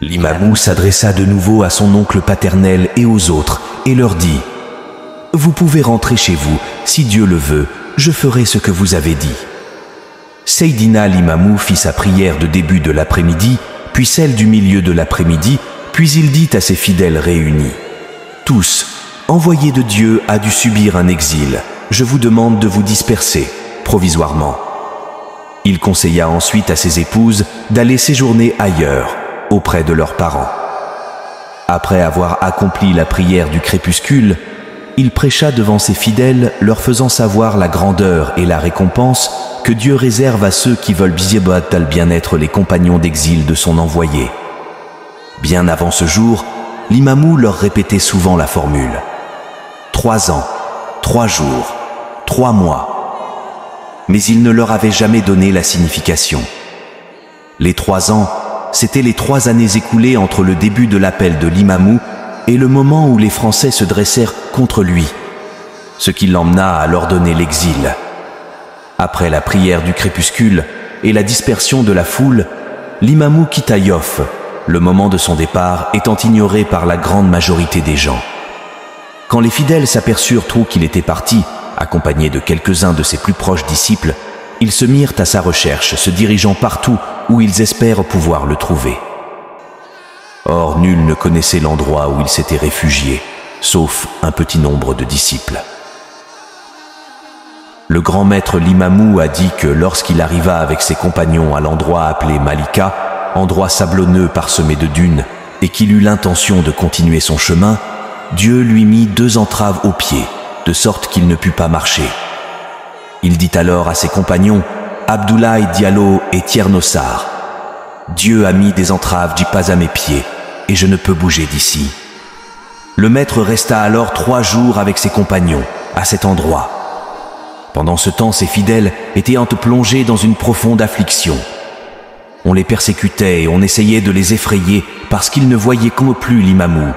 L'imamou s'adressa de nouveau à son oncle paternel et aux autres et leur dit « Vous pouvez rentrer chez vous, si Dieu le veut, je ferai ce que vous avez dit. » Seydina l'imamou fit sa prière de début de l'après-midi, puis celle du milieu de l'après-midi, puis il dit à ses fidèles réunis « Tous, envoyé de Dieu a dû subir un exil. Je vous demande de vous disperser, provisoirement. » Il conseilla ensuite à ses épouses d'aller séjourner ailleurs, auprès de leurs parents. Après avoir accompli la prière du crépuscule, il prêcha devant ses fidèles, leur faisant savoir la grandeur et la récompense que Dieu réserve à ceux qui veulent bien-être les compagnons d'exil de son envoyé. Bien avant ce jour, l'imamou leur répétait souvent la formule « 3 ans, 3 jours, 3 mois ». Mais il ne leur avait jamais donné la signification. Les 3 ans, c'étaient les 3 années écoulées entre le début de l'appel de l'imamou et le moment où les Français se dressèrent contre lui, ce qui l'emmena à leur donner l'exil. Après la prière du crépuscule et la dispersion de la foule, l'imamou quitta Yoff, le moment de son départ étant ignoré par la grande majorité des gens. Quand les fidèles s'aperçurent trop qu'il était parti, accompagné de quelques-uns de ses plus proches disciples, ils se mirent à sa recherche, se dirigeant partout où ils espèrent pouvoir le trouver. Or, nul ne connaissait l'endroit où il s'était réfugié, sauf un petit nombre de disciples. Le grand maître l'imamou a dit que lorsqu'il arriva avec ses compagnons à l'endroit appelé Malika, endroit sablonneux parsemé de dunes, et qu'il eut l'intention de continuer son chemin, Dieu lui mit 2 entraves aux pieds, de sorte qu'il ne put pas marcher. Il dit alors à ses compagnons, Abdoulaye Diallo et Tiernossar, « Dieu a mis des entraves du pas à mes pieds, et je ne peux bouger d'ici. » Le maître resta alors 3 jours avec ses compagnons, à cet endroit. Pendant ce temps, ses fidèles étaient plongés dans une profonde affliction. On les persécutait et on essayait de les effrayer parce qu'ils ne voyaient plus l'imamou,